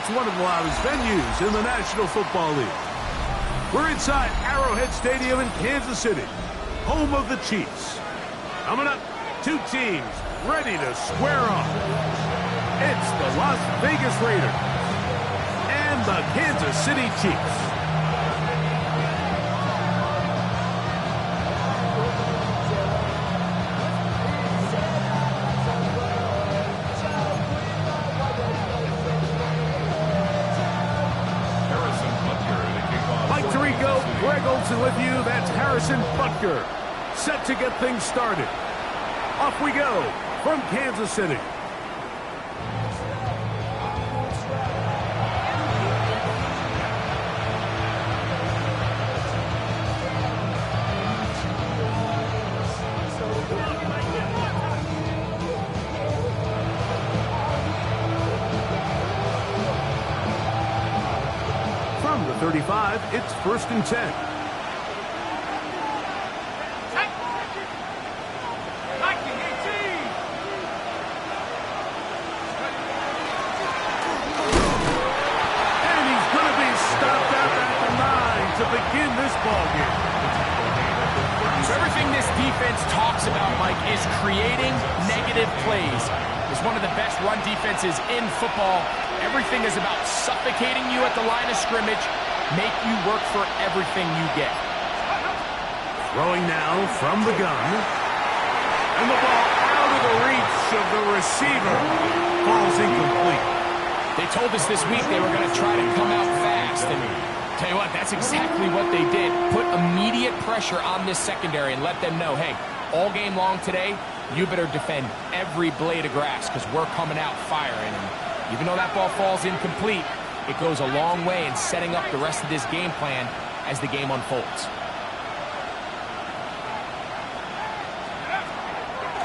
It's one of the loudest venues in the National Football League. We're inside Arrowhead Stadium in Kansas City, home of the Chiefs. Coming up, two teams ready to square off. It's the Las Vegas Raiders and the Kansas City Chiefs. Greg Olsen with you. That's Harrison Butker. Set to get things started. Off we go from Kansas City. From the 35, it's 1st and 10. To begin this ball game. So everything this defense talks about, Mike, is creating negative plays. It's one of the best run defenses in football. Everything is about suffocating you at the line of scrimmage, make you work for everything you get. Throwing now from the gun. And the ball out of the reach of the receiver. Falls incomplete. They told us this week they were going to try to come out fast, and tell you what, that's exactly what they did. Put immediate pressure on this secondary and let them know, hey, all game long today, you better defend every blade of grass because we're coming out firing. And even though that ball falls incomplete, it goes a long way in setting up the rest of this game plan as the game unfolds.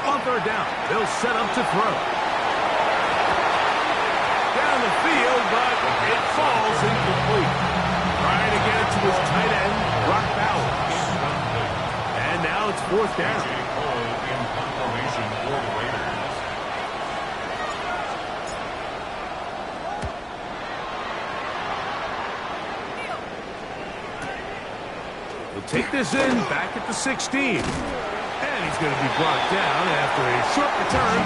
On third down, they'll set up to throw. Down the field, but it falls incomplete. Trying to get it to his tight end, Brock Bowers. And now it's 4th down. In confirmation for the Raiders. He'll take this in back at the 16. And he's going to be brought down after a short return.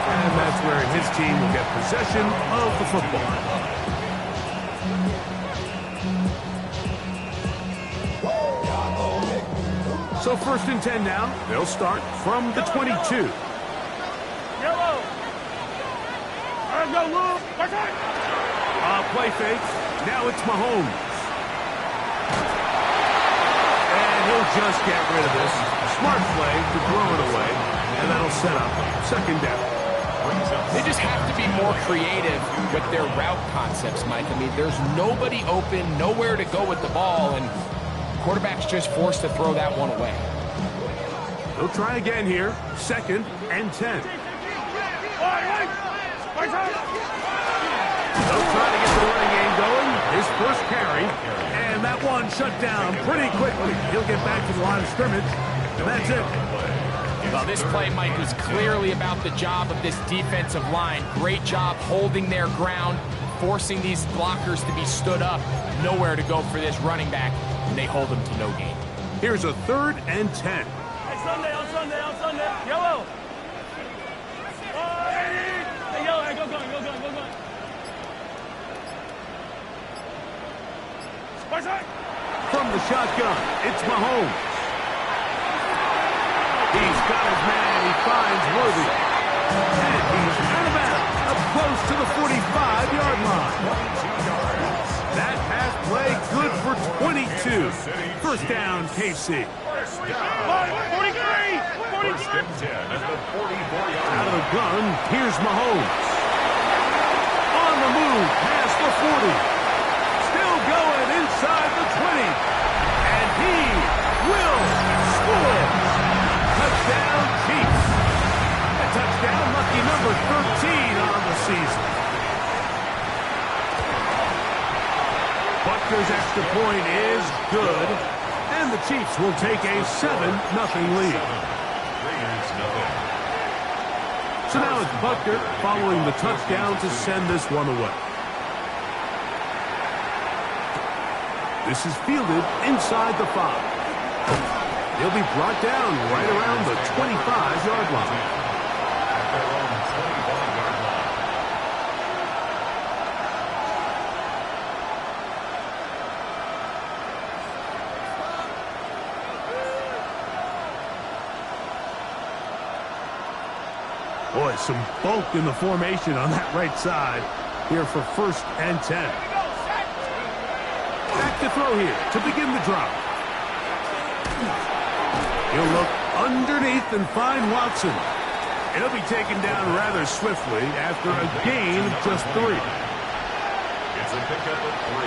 And that's where his team will get possession of the football. So 1st and 10 now. They'll start from the 22. Yellow. Play fake. Now it's Mahomes. And he'll just get rid of this. Smart play to throw it away. And that'll set up 2nd down. They just have to be more creative with their route concepts, Mike. I mean, there's nobody open, nowhere to go with the ball, and quarterback's just forced to throw that one away. They'll try again here. 2nd and 10. They'll try to get the running game going. His first carry. And that one shut down pretty quickly. He'll get back to the line of scrimmage. And that's it. Well, this play, Mike, was clearly about the job of this defensive line. Great job holding their ground, forcing these blockers to be stood up. Nowhere to go for this running back. And they hold them to no gain. Here's a 3rd and 10. On Sunday. Yellow. Hey, yellow, hey, go gun. From the shotgun, it's Mahomes. He's got his man. He finds Worthy. And he's out of bounds, up close to the 45-yard line. That pass play good for 22. 1st down, KC. 43! Out of the gun, here's Mahomes. On the move, past the 40. Still going inside the 20. And he will score. Touchdown, Chiefs. A touchdown, lucky number 13 on the season. Butker's extra point is good. And the Chiefs will take a 7-0 lead. So now it's Butker following the touchdown to send this one away. This is fielded inside the 5. He'll be brought down right around the 25-yard line. Boy, some bulk in the formation on that right side here for 1st and 10. Back to throw here to begin the drive. He'll look underneath and find Watson. He'll be taken down rather swiftly after a gain of just 3. It's a pickup of 3.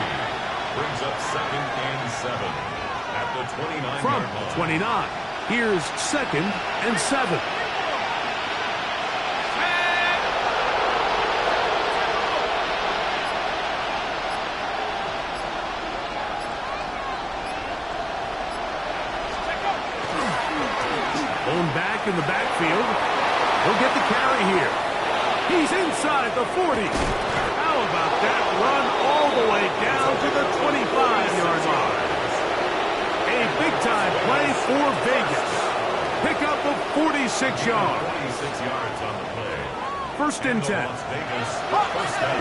Brings up 2nd and 7 at the 29-yard From line. 29, here's 2nd and 7. Back in the backfield. He'll get the carry here. He's inside the 40. How about that run all the way down to the 25-yard line? A big-time play for Vegas. Pickup of 46 yards. 26 yards on the play. 1st and 10. Las Vegas, 1st down.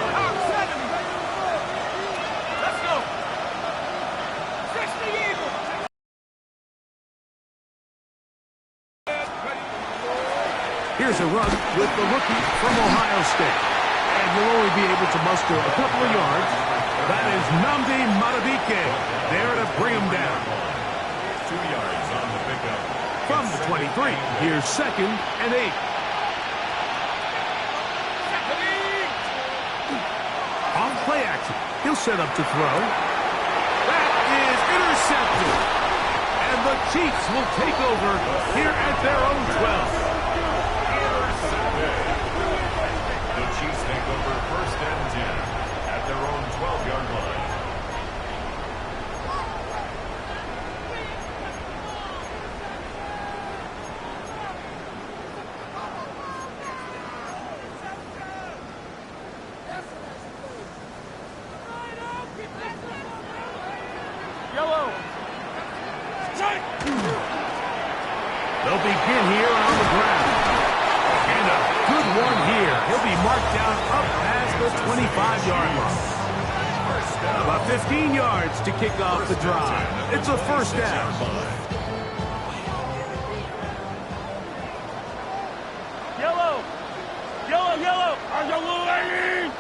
Let's go. 60 Eagles. Here's a run with the rookie from Ohio State. And he'll only be able to muster a couple of yards. That is Nnamdi Madubuike there to bring him down. 2 yards on the pickup. From the 23, here's 2nd and 8. On play action, he'll set up to throw. That is intercepted. And the Chiefs will take over here at their own 12. The Chiefs take over 1st and 10 at their own 12-yard line. Yellow. They'll begin here on the ground. And a good one here. He'll be marked down up past the 25-yard line. About 15 yards to kick off the drive. It's a 1st down. Yellow. Yellow, yellow. On the lane.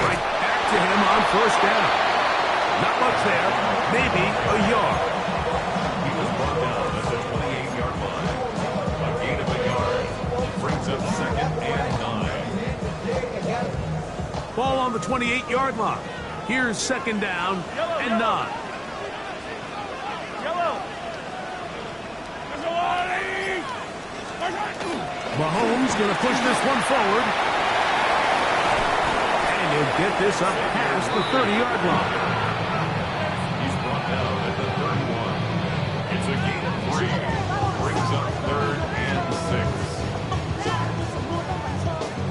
Right back to him on 1st down. Not much there. Maybe a yard. He was brought down at the 28-yard line. A gain of a yard brings up 2nd and 9. Ball on the 28-yard line. Here's 2nd down and 9. Yellow. Mahomes going to push this one forward. And he'll get this up past the 30-yard line. He's brought down at the 31. It's a gain of 3. Brings up 3rd and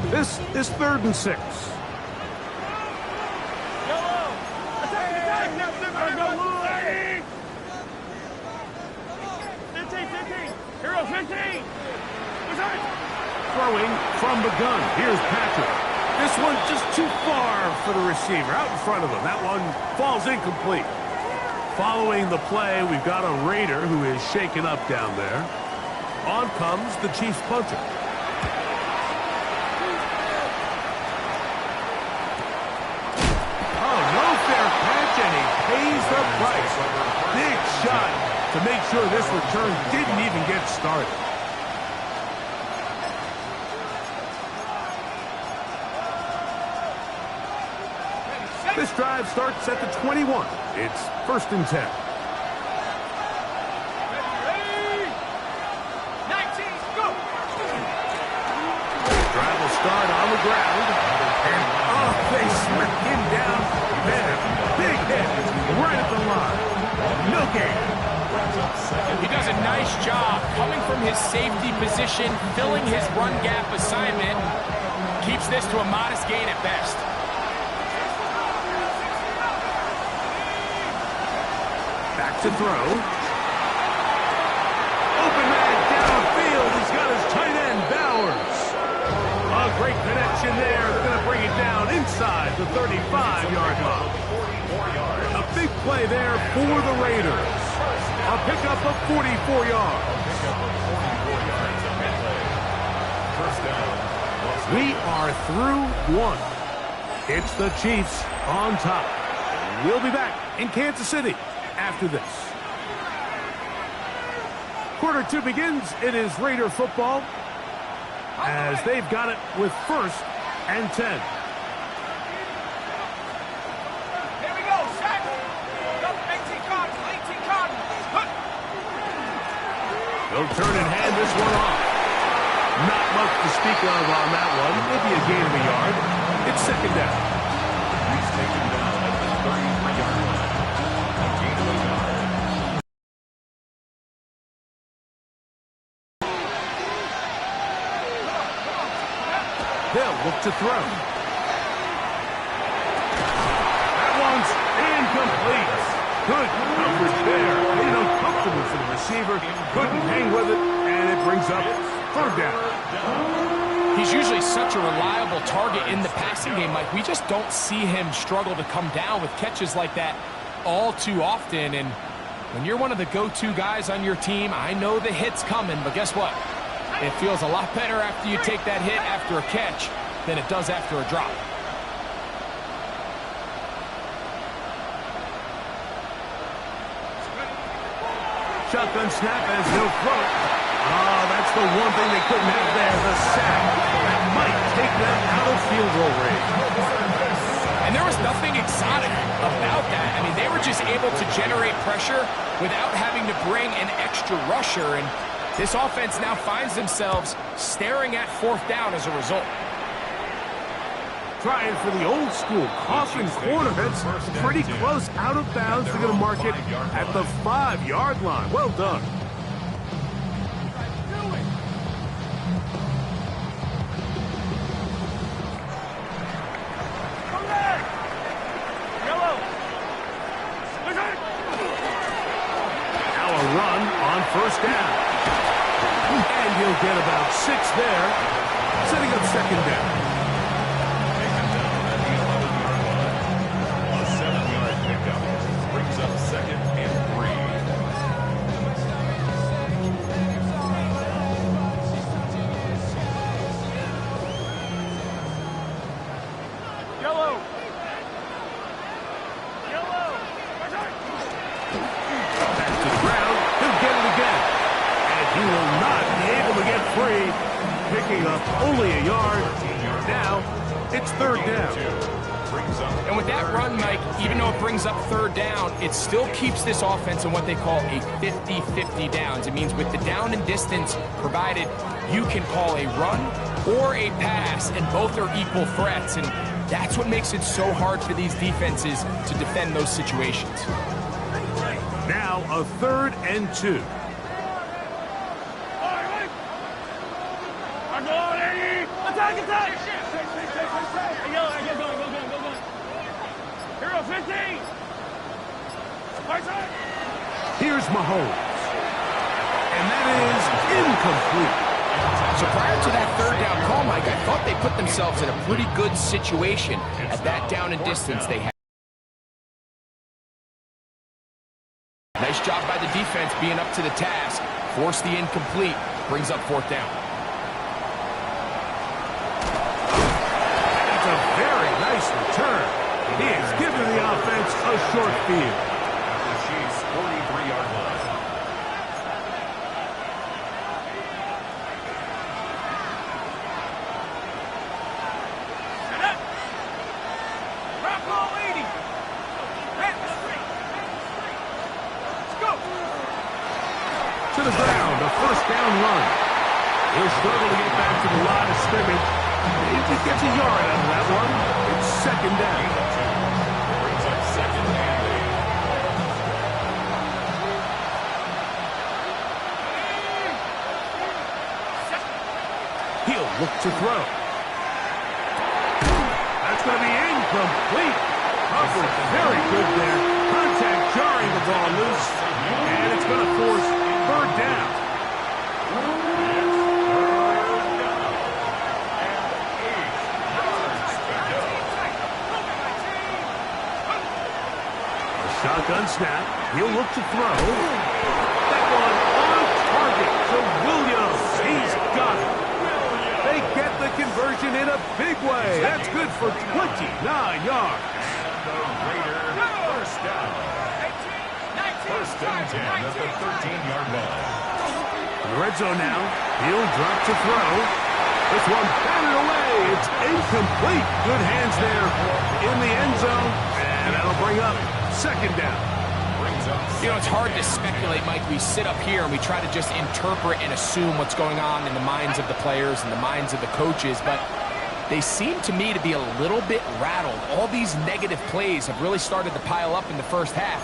6. This is 3rd and 6. Yellow. Attack. 15. Hero 15. Throwing from the gun. Here's Patrick. This one just too far for the receiver. Out in front of him. That one falls incomplete. Following the play, we've got a Raider who is shaken up down there. On comes the Chiefs punter. Oh, no fair catch, and he pays the price. Big shot to make sure this return didn't even get started. This drive starts at the 21. It's 1st and 10. Drive will start on the ground. And, oh, they smack him down there. Big hit right at the line. No gain. He does a nice job coming from his safety position, filling his run gap assignment. Keeps this to a modest gain at best. to throw. Open man downfield. He's got his tight end, Bowers. A great connection there. They're going to bring it down inside the 35-yard line. A big play there for the Raiders. A pickup of 44 yards. We are through one. It's the Chiefs on top. We'll be back in Kansas City after this. Quarter 2 begins. It is Raider football as they've got it with 1st and 10. Here we go, Shaq. 18 cards, 18 cards. They'll turn and hand this one off. Not much to speak of on that one. Maybe a gain of a yard. It's 2nd down. He's taken down at the 33-yard line. A gain of a yard. They'll look to throw. That one's incomplete. Good coverage there. Made it uncomfortable for the receiver. Couldn't hang with it, and it brings up 3rd down. He's usually such a reliable target in the passing game, Mike. We just don't see him struggle to come down with catches like that all too often. And when you're one of the go-to guys on your team, I know the hit's coming, but guess what? It feels a lot better after you take that hit after a catch than it does after a drop. Shotgun snap as he'll throw it. Oh, that's the one thing they couldn't have there, the sack. That might take them out of field goal range. And there was nothing exotic about that. I mean, they were just able to generate pressure without having to bring an extra rusher. And this offense now finds themselves staring at 4th down as a result. Trying for the old school Coffin corner. That's pretty close out of bounds. They're going to mark it at the 5-yard line. Well done. Now a run on 1st down. And he'll get about 6 there, setting up 2nd down. Taken down at the 11-yard line. A 7-yard pickup brings up 2nd and 3. Yellow. Yellow. Back to the ground. He'll get it again. And he will not be able to get free. Picking up only a yard. Now, it's 3rd down. And with that run, Mike, even though it brings up 3rd down, it still keeps this offense in what they call a 50-50 downs. It means with the down and distance provided, you can call a run or a pass, and both are equal threats. And that's what makes it so hard for these defenses to defend those situations. Now a 3rd and 2. Attack, attack! Hey, yellow, hey, go. Hero 15! Right side! Here's Mahomes. And that is incomplete. So prior to that 3rd down call, Mike, I thought they put themselves in a pretty good situation at that down and distance they had. Nice job by the defense being up to the task. Force the incomplete. Brings up 4th down. That's a very nice return. He has given the offense a short field. At the Chiefs' 43-yard line. To the ground, a 1st down run. He'll struggle to get back to the line of scrimmage. If he gets a yard out of that one, it's 2nd down. Brings up 2nd and 8. He'll look to throw. That's going to be incomplete. Coverage very good there. Contact jarring the ball loose, and it's going to force third down. Shotgun snap. He'll look to throw. That one on target to Williams. He's got it. They get the conversion in a big way. That's good for 29 yards. First down. First and 10 at the 13-yard line. In the red zone now. He'll drop to throw. This one batted away. It's incomplete. Good hands there in the end zone. And that'll bring up second down. You know, it's hard to speculate, Mike. We sit up here and we try to just interpret and assume what's going on in the minds of the players and the minds of the coaches, but they seem to me to be a little bit rattled. All these negative plays have really started to pile up in the first half.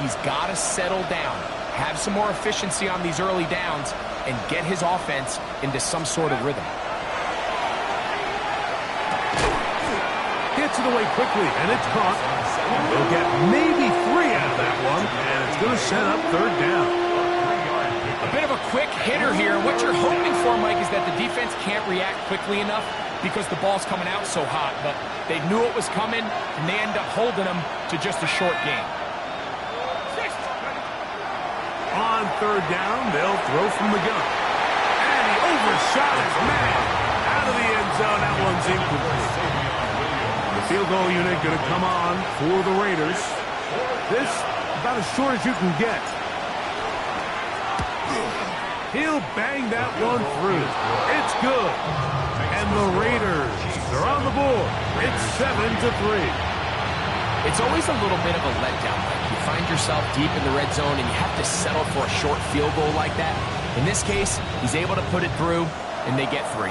He's got to settle down, have some more efficiency on these early downs, and get his offense into some sort of rhythm. Gets it away quickly, and it's caught. They'll get maybe 3 out of that one, and it's going to set up third down. A bit of a quick hitter here. What you're hoping for, Mike, is that the defense can't react quickly enough because the ball's coming out so hot. But they knew it was coming, and they end up holding them to just a short game. On third down, they'll throw from the gun. And he overshot his man. Out of the end zone, that one's incomplete. The field goal unit going to come on for the Raiders. This about as short as you can get. He'll bang that one through. It's good. And the Raiders are on the board. It's 7-3. It's always a little bit of a letdown. Like you find yourself deep in the red zone and you have to settle for a short field goal like that. In this case, he's able to put it through, and they get 3.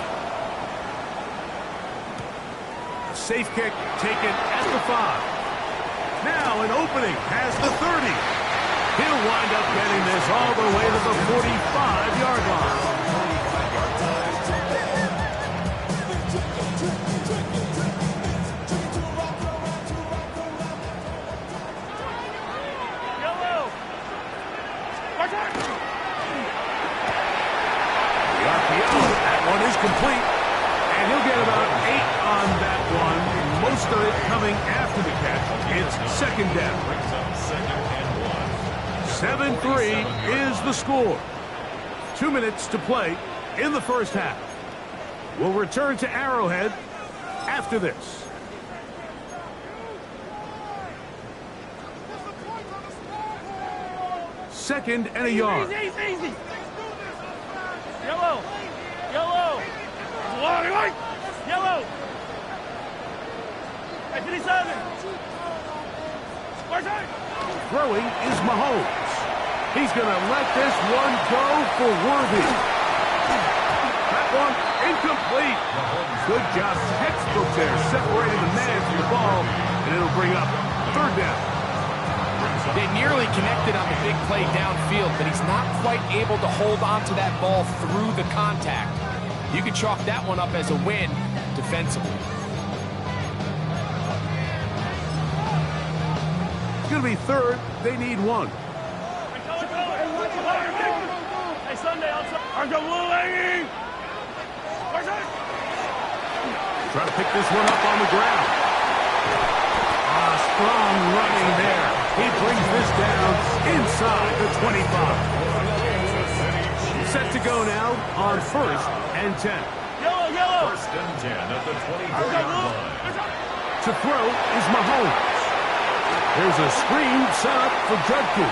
Safe kick taken at the 5. Now an opening has the 30. He'll wind up getting this all the way to the 45-yard line. The RPO, that one is complete. And he'll get about 8 on that one. Most of it coming after the catch. It's second down. 7-3 is the score. 2 minutes to play in the first half. We'll return to Arrowhead after this. Second and a yard. Easy. Yellow. Yellow. Hey, 57. Throwing is Mahomes. He's going to let this one go for Worthy. That one incomplete. Good job, textbook there, separating the man from the ball, and it'll bring up third down. They nearly connected on the big play downfield, but he's not quite able to hold on to that ball through the contact. You can chalk that one up as a win defensively. It's going to be third. They need 1. Hey, Sunday, I'm going. Try to pick this one up on the ground. Strong running there. He brings this down inside the 25. Set to go now on first and 10. Yellow. First and 10 at the 23-yard line. To throw is Mahomes. There's a screen set up for Judkins.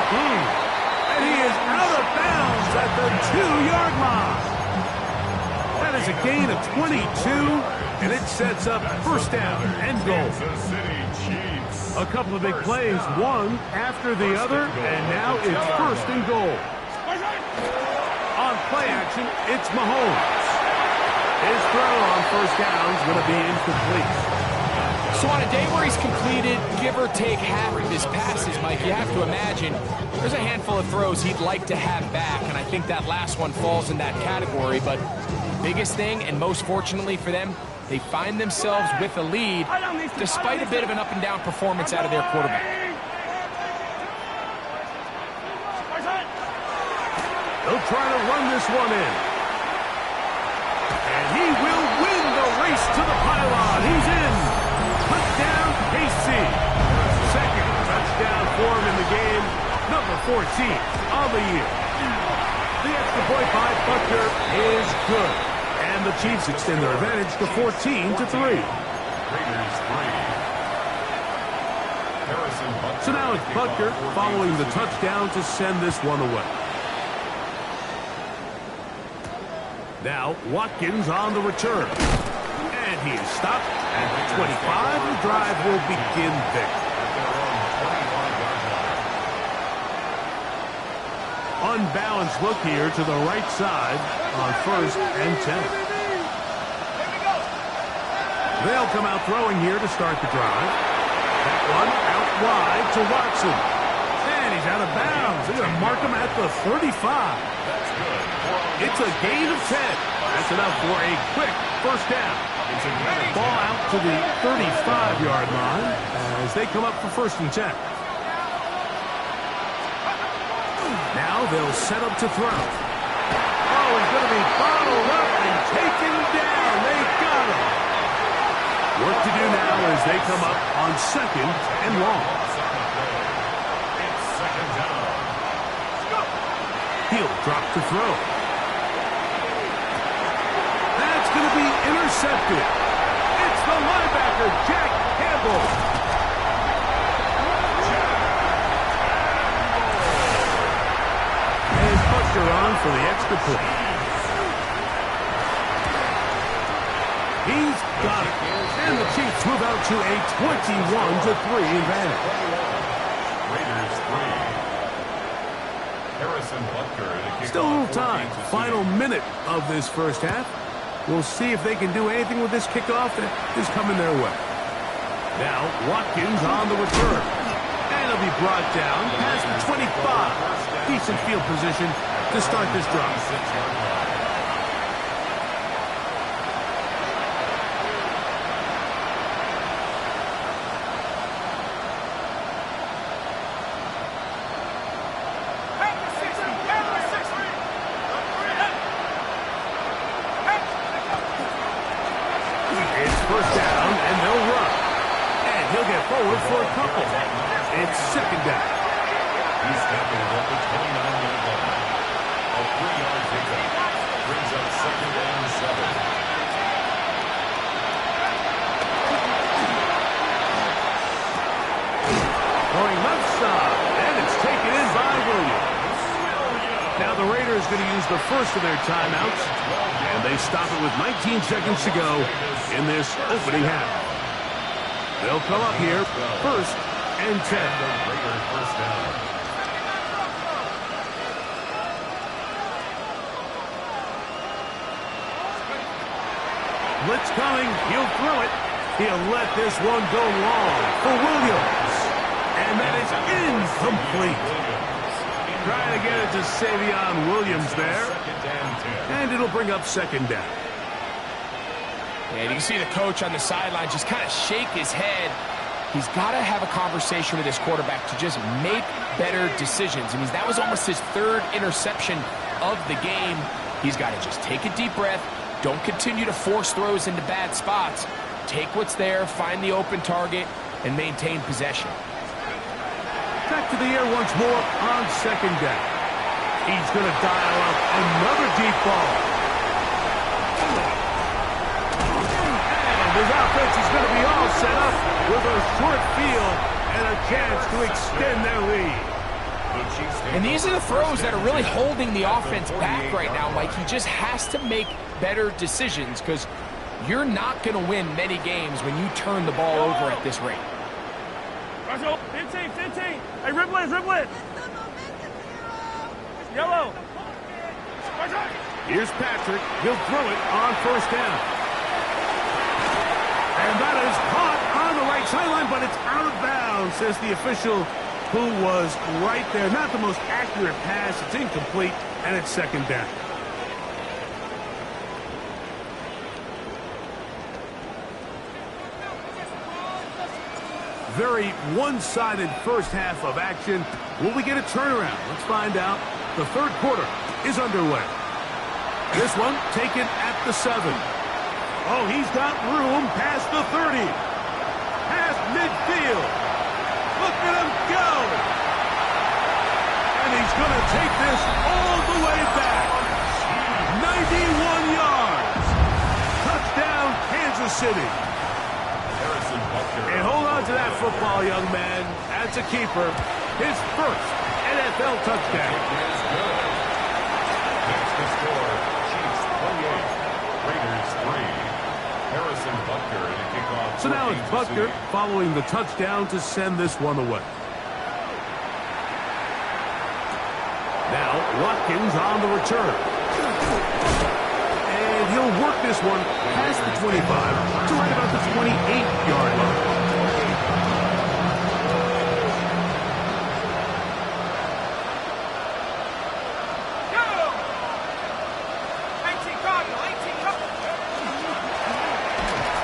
And he is out of bounds at the 2-yard line. That is a gain of 22, and it sets up first down and goal. A couple of big plays, one after the other, and now it's first and goal. On play action, it's Mahomes. His throw on first down is going to be incomplete. So on a day where he's completed, give or take half of his passes, Mike, you have to imagine there's a handful of throws he'd like to have back, and I think that last one falls in that category. But biggest thing, and most fortunately for them, they find themselves with a lead despite a bit of an up-and-down performance out of their quarterback. try to run this one in. And he will win the race to the pylon. He's in. Touchdown, KC. Second touchdown for him in the game. Number 14 on the year. The extra point by Butker is good. And the Chiefs extend their advantage to 14-3. Raiders 3. So now it's Butker following the touchdown to send this one away. Now Watkins on the return. And he is stopped at the 25. The drive will begin there. Unbalanced look here to the right side on 1st and 10. They'll come out throwing here to start the drive. That one out wide to Watson. And he's out of bounds. They're going to mark him at the 35. It's a gain of 10. That's enough for a quick first down. Ball out to the 35-yard line as they come up for 1st and 10. Now they'll set up to throw. Oh, he's going to be bottled up and taken down. They got him. Work to do now as they come up on 2nd and long. It's 2nd down. He'll drop to throw. That's going to be intercepted. It's the linebacker, Jack Campbell. And Butker on for the extra point. He's got it. And the Chiefs move out to a 21-3 advantage. Raiders 3. Harrison Butker. Still a little time. Final minute of this first half. We'll see if they can do anything with this kickoff that is coming their way. Now Watkins on the return. And he'll be brought down past the 25. Decent field position to start this drive. Forward for a couple. It's 2nd down. He's tapping it at the 29-yard line. A 3-yard pickup brings up 2nd and 7. Going left side, and it's taken in by Williams. Now the Raiders going to use the first of their timeouts, and they stop it with 19 seconds to go in this opening half. They'll come up here, 1st and 10. Raider first down. Blitz coming. He'll throw it. He'll let this one go long for Williams. And that is incomplete. Trying to get it to Savion Williams there. And it'll bring up 2nd down. And you can see the coach on the sideline just kind of shake his head. He's got to have a conversation with his quarterback to just make better decisions. I mean, that was almost his 3rd interception of the game. He's got to just take a deep breath. Don't continue to force throws into bad spots. Take what's there, find the open target, and maintain possession. Back to the air once more on 2nd down. He's going to dial up another deep ball. His offense is going to be all set up with a short field and a chance to extend their lead. And these are the throws that are really holding the offense back right now, Mike. He just has to make better decisions because you're not going to win many games when you turn the ball over at this rate. 15, 15. Hey, dribble it, dribble it. Yellow. Here's Patrick. He'll throw it on 1st down. And that is caught on the right sideline, but it's out of bounds, says the official who was right there. Not the most accurate pass. It's incomplete, and it's 2nd down. Very one-sided first half of action. Will we get a turnaround? Let's find out. The 3rd quarter is underway. This one taken at the 7. Oh, he's got room past the 30. Past midfield. Look at him go. And he's going to take this all the way back. 91 yards. Touchdown, Kansas City. And hold on to that football, young man. That's a keeper. His first NFL touchdown. That's the score. Chiefs 28, Raiders 3. Harrison Butker to kick off. So now it's Butker following the touchdown to send this one away. Now Watkins on the return. And he'll work this one past the 25 to right about the 28-yard line.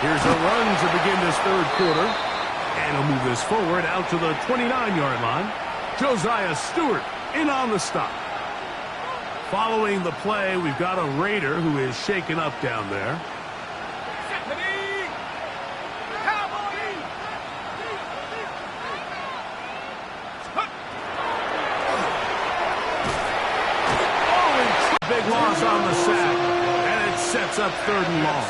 Here's a run to begin this third quarter. And he'll move this forward out to the 29-yard line. Josiah Stewart in on the stop. Following the play, we've got a Raider who is shaken up down there. Oh, big loss on the sack. And it sets up 3rd and long.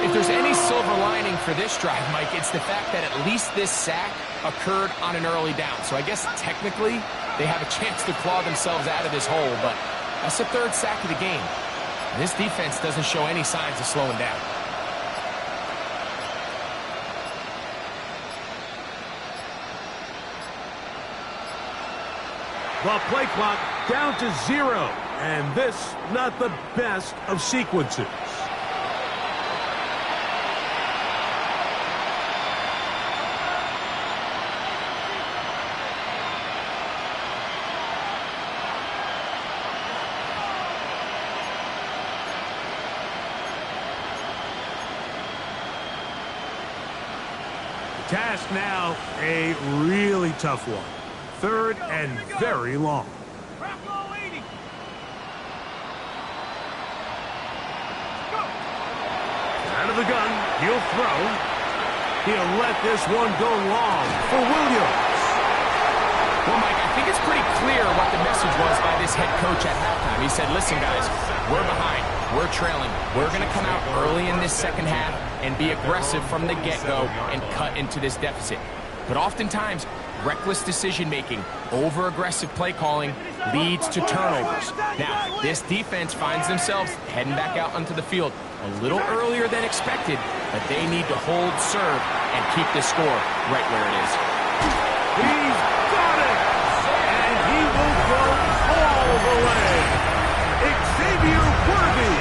If there's any silver lining for this drive, Mike, it's the fact that at least this sack occurred on an early down. So I guess technically they have a chance to claw themselves out of this hole, but that's the 3rd sack of the game. And this defense doesn't show any signs of slowing down. The play clock down to 0, and this not the best of sequences. Task now, a really tough one. 3rd and very long. Out of the gun, he'll throw. He'll let this one go long for Williams. Well, Mike, I think it's pretty clear what the message was by this head coach at halftime. He said, listen, guys, we're behind. We're trailing. We're going to come out early in this second half and be aggressive from the get-go and cut into this deficit. But oftentimes, reckless decision-making, over-aggressive play calling leads to turnovers. Now, this defense finds themselves heading back out onto the field a little earlier than expected, but they need to hold serve and keep this score right where it is. He's got it! And he will go all the way. Xavier Worthy.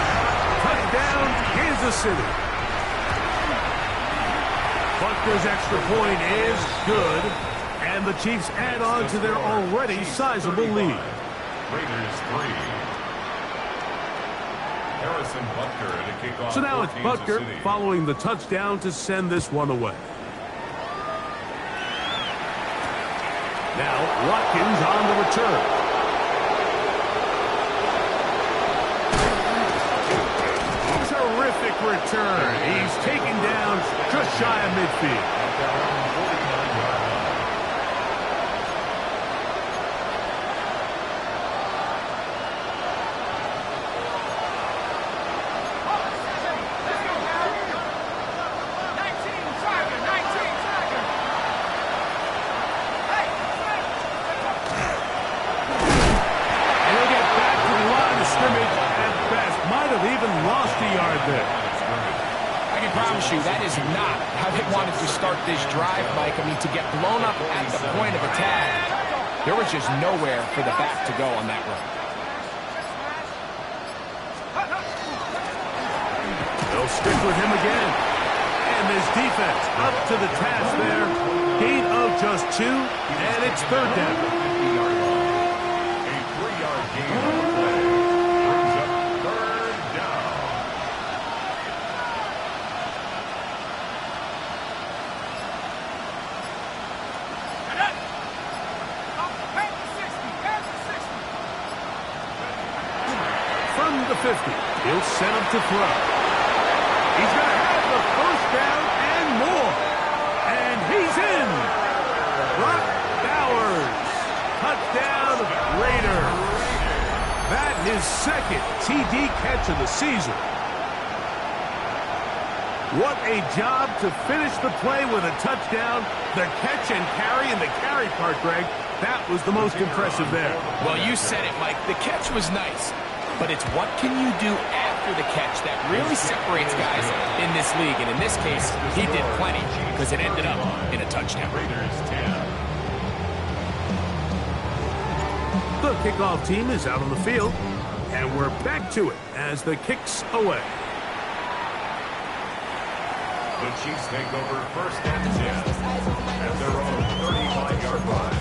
Touchdown, Kansas City. Butker's extra point is good, and the Chiefs add on to their already sizable lead. Raiders 3. Harrison Butker to kick off. So now it's Kansas Butker City. following the touchdown to send this one away. Now Watkins on the return. Terrific return. He's taken down just shy of midfield. And he'll get back to the line of scrimmage at best. Might have even lost a yard there. I can promise you that is not how they wanted to start this drive, Mike. I mean, to get blown up at the point of attack, there was just nowhere for the back to go on that run. They'll stick with him again. And this defense up to the task there. Gain of just 2, and it's 3rd down. A 3-yard gain on the play brings up 3rd down. 50. He'll set him to throw. He's going to have the first down and more. And he's in. Brock Bowers. Touchdown, Raiders. That his second TD catch of the season. What a job to finish the play with a touchdown. The catch and carry, and the carry part, Greg, that was the most impressive there. Well, you said it, Mike. The catch was nice, but it's what can you do after the catch that really separates guys in this league. And in this case, he did plenty because it ended up in a touchdown. Raiders 10. The kickoff team is out on the field, and we're back to it as the kick's away. The Chiefs take over first and 10 at their own 35-yard line.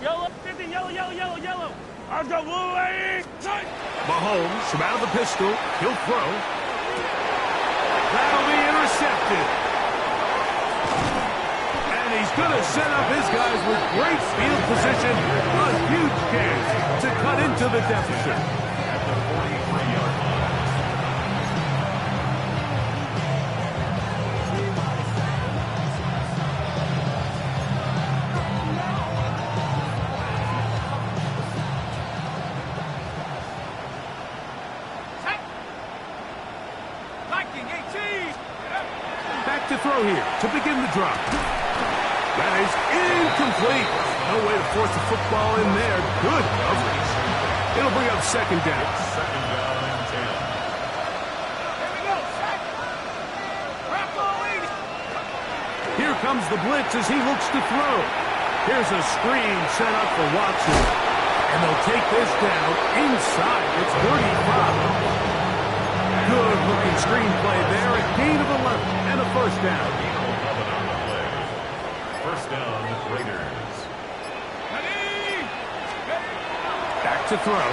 Yellow, 50, yellow, yellow, yellow, yellow. I'll go blue, lady. Mahomes from out of the pistol. He'll throw. That'll be intercepted. And he's going to set up his guys with great field position. A huge chance to cut into the deficit. At the 43-yard line. Back to throw here to begin the drop. That is incomplete. No way to force the football in there. Good coverage. It'll bring up second down. Second down and 10. Here we go, sack. Here comes the blitz as he looks to throw. Here's a screen set up for Watson. And they'll take this down inside. It's 35. Good-looking screenplay there. A gain of 11 and a first down. 11 on the play. First down, Raiders. Back to throw.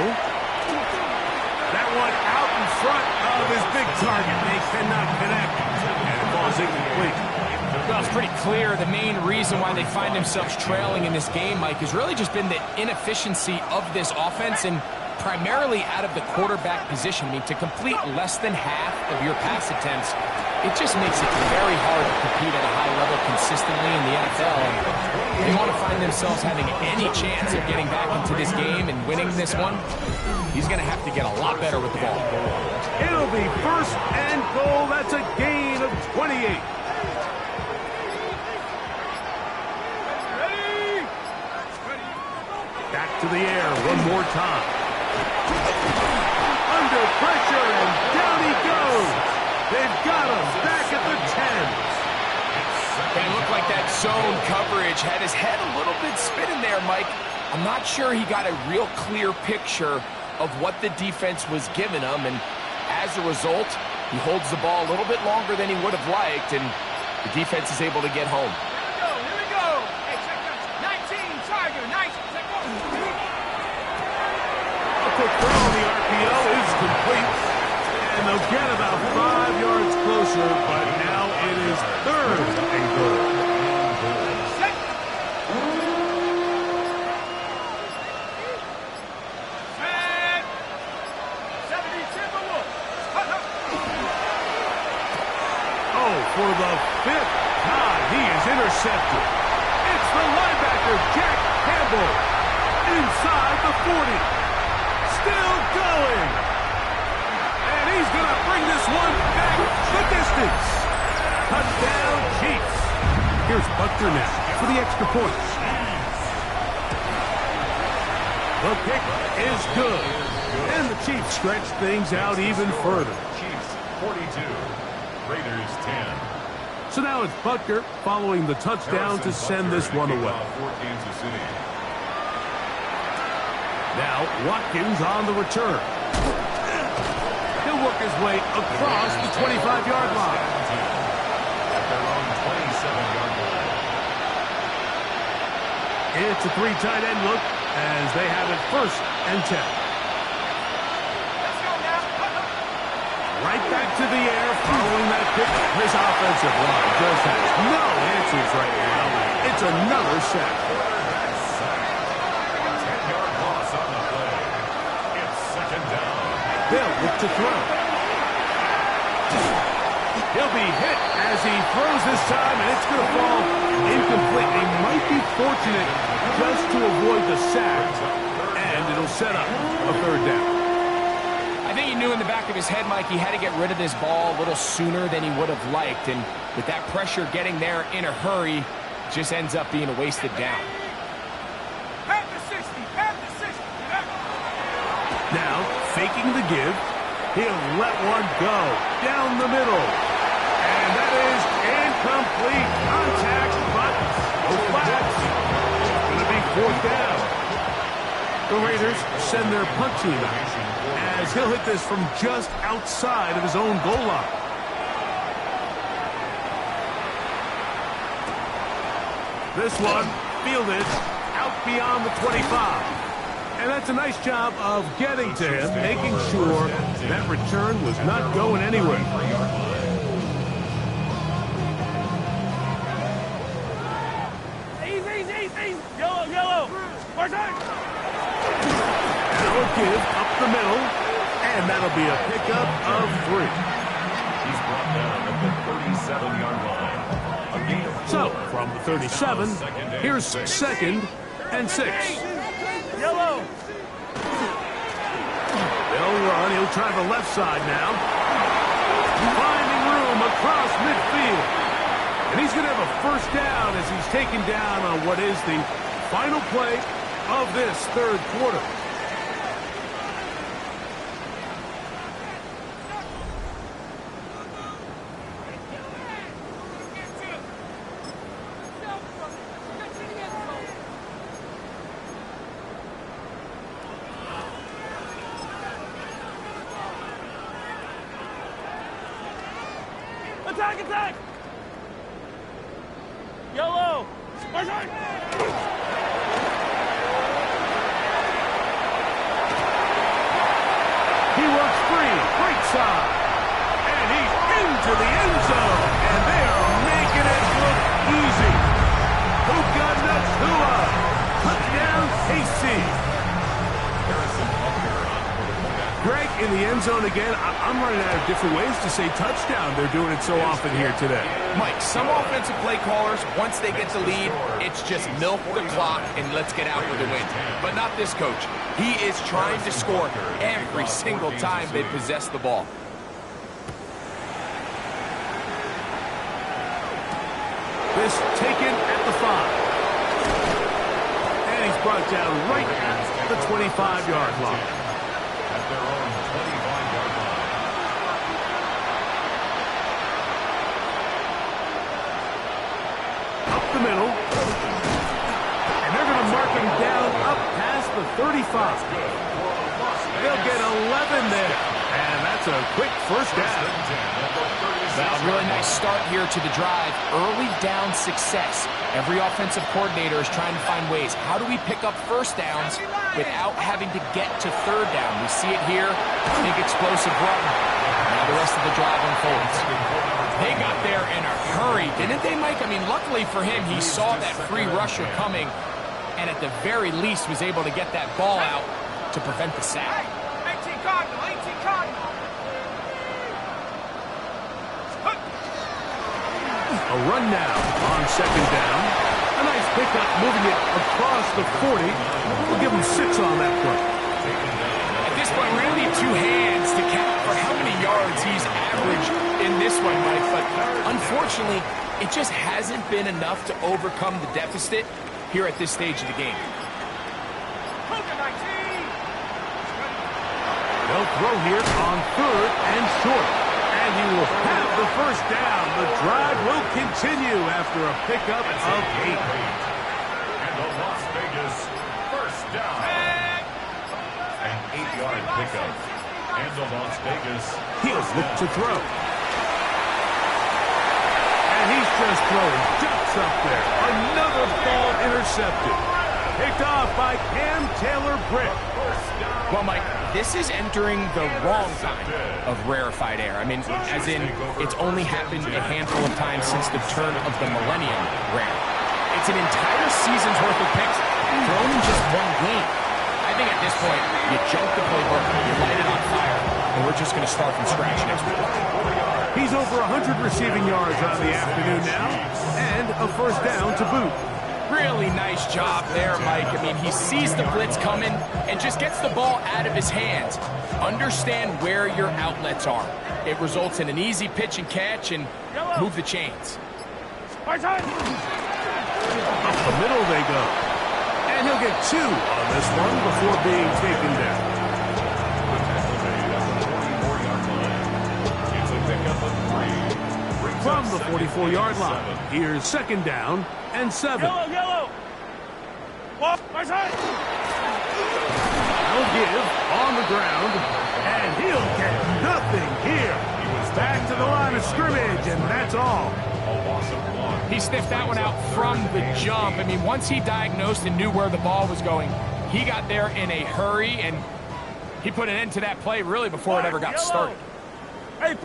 That one out in front of his big target. They cannot connect. And it falls incomplete. Well, it's pretty clear the main reason why they find themselves trailing in this game, Mike, has really just been the inefficiency of this offense and primarily out of the quarterback position. I mean, to complete less than half of your pass attempts, it just makes it very hard to compete at a high level consistently in the NFL. And they want to find themselves having any chance of getting back into this game and winning this one. He's going to have to get a lot better with the ball. It'll be first and goal. That's a gain of 28. Back to the air one more time. Under pressure, and down he goes. They've got him back at the 10. It looked like that zone coverage had his head a little bit spinning there, Mike. I'm not sure he got a real clear picture of what the defense was giving him, and as a result, he holds the ball a little bit longer than he would have liked, and the defense is able to get home. Here we go. Hey, check that. 19, Tiger, nice. A quick throw on the RPO is complete. And they'll get about 5 yards closer, but now it is third and goal. Set. Set. 70 Timberwolves. Oh, for the 5th time, he is intercepted. It's the linebacker, Jack Campbell, inside the 40. Still going. And he's going to bring this one back the distance. Touchdown, Chiefs. Here's Buckner now for the extra point. The kick is good. And the Chiefs stretch things out even further. Chiefs 42, Raiders 10. So now it's Butker following the touchdown to send this one away. For Kansas City. Now Watkins on the return. He'll work his way across the 25-yard line. At their own 27-yard line. It's a 3 tight end look as they have it first and 10. Let's go now. Right to the air following that pick. This offensive line just has no answers right now. It's another sack. 10-yard loss on the play. It's second down. They'll look to throw. He'll be hit as he throws this time, and it's going to fall incomplete. They might be fortunate just to avoid the sack, and it'll set up a third down. I think he knew in the back of his head, Mike, he had to get rid of this ball a little sooner than he would have liked. And with that pressure getting there in a hurry, just ends up being a wasted down. Pat the 60, pat the 60. Now, faking the give, he'll let one go down the middle. And that is incomplete contact, but no flags. It's going to be fourth down. The Raiders send their punt team out as he'll hit this from just outside of his own goal line. This one fielded out beyond the 25. And that's a nice job of getting to him, making sure that return was not going anywhere. Easy. Yellow. That'll give up the middle, and that'll be a pickup of 3. He's brought down at the 37-yard line. A gain of 4. So, from the 37, here's 2nd and 6. Yellow. They'll run. He'll try the left side now. Finding room across midfield. And he's going to have a first down as he's taken down on what is the final play of this third quarter. Attack! Yellow! He works free, right side, and he's into the end zone, and they are making it look easy. Puka Nacua, touchdown KC. Greg, in the end zone again. I'm running out of different ways to say touchdown. They're doing it so often here today. Mike, some offensive play callers, once they get the lead, it's just milk the clock and let's get out with a win. But not this coach. He is trying to score every single time they possess the ball. This taken at the 5. And he's brought down right at the 25-yard line. At their own 25-yard line. Up the middle. And they're going to mark him down up past the 35. They'll get 11 there. And that's a quick first down. Well, really nice start here to the drive. Early down success. Every offensive coordinator is trying to find ways. How do we pick up first downs without having to get to third down? We see it here. Big explosive run. Now the rest of the drive unfolds. They got there in a hurry, didn't they, Mike? I mean, luckily for him, he saw that free rusher coming and at the very least was able to get that ball out to prevent the sack. 18 Cardinal. A run now on second down. A nice pickup moving it across the 40. We'll give him 6 on that play. At this point, we're going to need 2 hands to count for how many yards he's averaged in this one, Mike. But unfortunately, it just hasn't been enough to overcome the deficit here at this stage of the game. They'll throw here on 3rd and short. And he will have the first down. The drive will continue after a pickup of 8. And the Las Vegas first down. An 8-yard pickup. And the Las Vegas. He'll look to throw. And he's just throwing ducks up there. Another ball intercepted. Picked off by Cam Taylor-Britt. Well, Mike, this is entering the wrong kind of rarefied air. I mean, as in, it's only happened a handful of times since the turn of the millennium rare. It's an entire season's worth of picks thrown in just one game. I think at this point, you jump the playbook, you light it on fire, and we're just going to start from scratch next week. He's over 100 receiving yards on the afternoon now, and a first down to boot. Really nice job there, Mike. I mean, he sees the blitz coming and just gets the ball out of his hands. Understand where your outlets are. It results in an easy pitch and catch and move the chains. Up the middle they go. And he'll get 2 on this one before being taken down. From the 44-yard line, here's second down and 7. Yellow. Walk, my side. He'll give on the ground, and he'll get nothing here. Back to the line of scrimmage, and that's all. He sniffed that one out from the jump. I mean, once he diagnosed and knew where the ball was going, he got there in a hurry, and he put an end to that play really before it ever got started. Hey,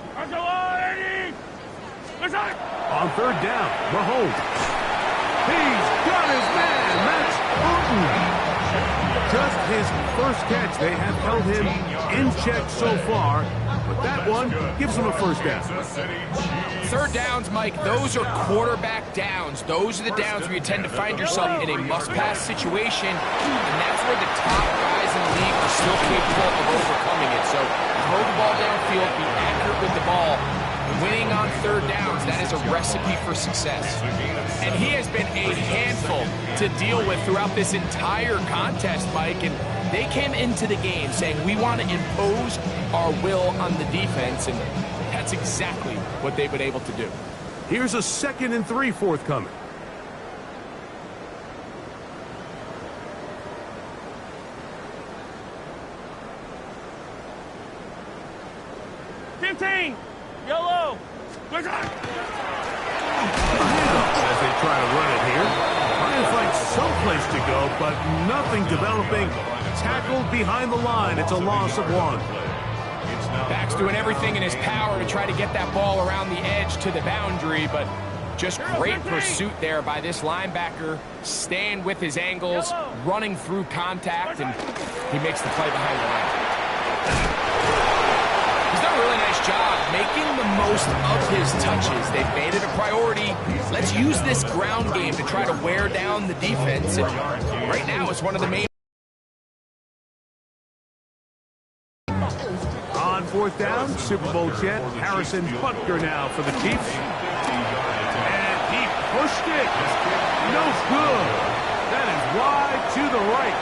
On third down, Mahomes. He's got his man. That's Burton. Just his first catch. They have held him in check so far, but that one gives him a first down. Third downs, Mike, those are quarterback downs. Those are the downs where you tend to find yourself in a must-pass situation, and that's where the top guys in the league are still capable of overcoming it. So throw the ball downfield, be accurate with the ball. Winning on third downs, that is a recipe for success. And he has been a handful to deal with throughout this entire contest, Mike. And they came into the game saying, we want to impose our will on the defense. And that's exactly what they've been able to do. Here's a 2nd and 3 forthcoming. Yellow. As they try to run it here. Trying to find someplace to go, but nothing developing. Tackled behind the line. It's a loss of 1. Back's doing everything in his power to try to get that ball around the edge to the boundary, but just great pursuit there by this linebacker, staying with his angles, running through contact, and he makes the play behind the line. He's done a really nice job making the most of his touches. They've made it a priority. Let's use this ground game to try to wear down the defense. And right now, it's one of the main. On fourth down, Super Bowl champ Harrison Butker now for the Chiefs. And he pushed it. No good. That is wide to the right.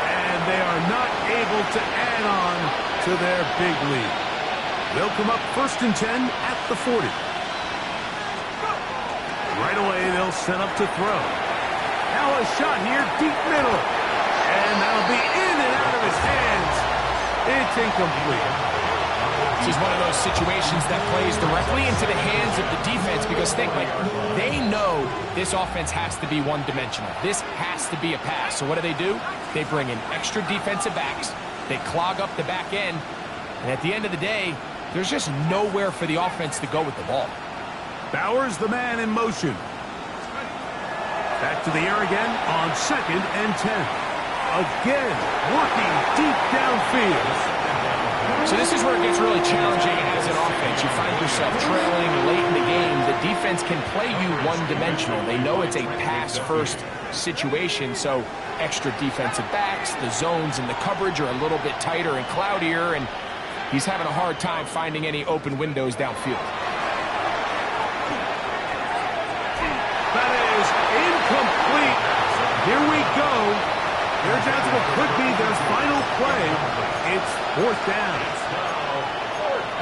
And they are not able to add on to their big lead. They'll come up 1st and 10 at the 40. Right away, they'll set up to throw. Now a shot here, deep middle. And that'll be in and out of his hands. It's incomplete. This is one of those situations that plays directly into the hands of the defense because think, like, they know this offense has to be one-dimensional. This has to be a pass. So what do? They bring in extra defensive backs. They clog up the back end. And at the end of the day, there's just nowhere for the offense to go with the ball. Bowers, the man in motion. Back to the air again on 2nd and 10. Again, working deep downfield. So this is where it gets really challenging as an offense. You find yourself trailing late in the game. The defense can play you one-dimensional. They know it's a pass-first situation, so extra defensive backs, the zones and the coverage are a little bit tighter and cloudier, and he's having a hard time finding any open windows downfield. That is incomplete. Here we go. Here's what could be their final play. It's 4th down.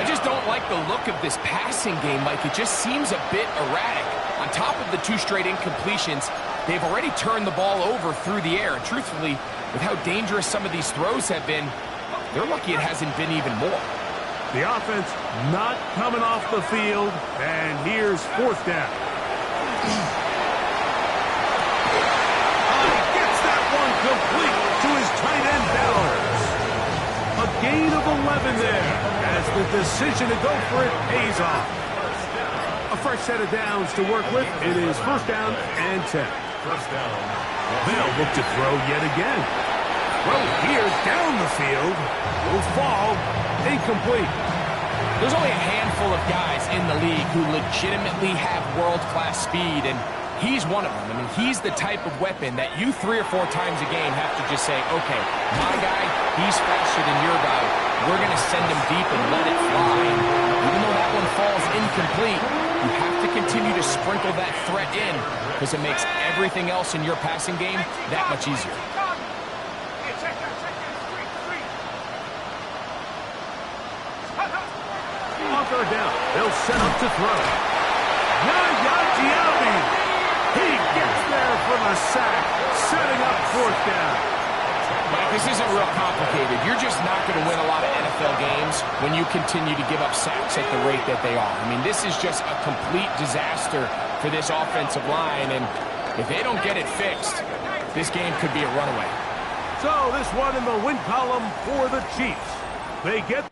I just don't like the look of this passing game, Mike. It just seems a bit erratic. On top of the 2 straight incompletions, they've already turned the ball over through the air. And truthfully, with how dangerous some of these throws have been, they're lucky it hasn't been even more. The offense not coming off the field, and here's 4th down. He gets that one complete to his tight end Bowers. 11 there, as the decision to go for it pays off. A fresh set of downs to work with. It is first down and 10. First down. They'll look to throw yet again. Throw here down the field. Will fall. Incomplete. There's only a handful of guys in the league who legitimately have world-class speed, and he's one of them. I mean, he's the type of weapon that you 3 or 4 times a game have to just say, okay, my guy, he's faster than your guy. We're going to send him deep and let it fly. And even though that one falls incomplete, you have to continue to sprinkle that threat in because it makes everything else in your passing game that much easier. On third down, they'll set up to throw. Yaya Diaby. He gets there for the sack, setting up fourth down. Mike, this isn't real complicated. You're just not going to win a lot of NFL games when you continue to give up sacks at the rate that they are. I mean, this is just a complete disaster for this offensive line, and if they don't get it fixed, this game could be a runaway. So this one in the win column for the Chiefs. They get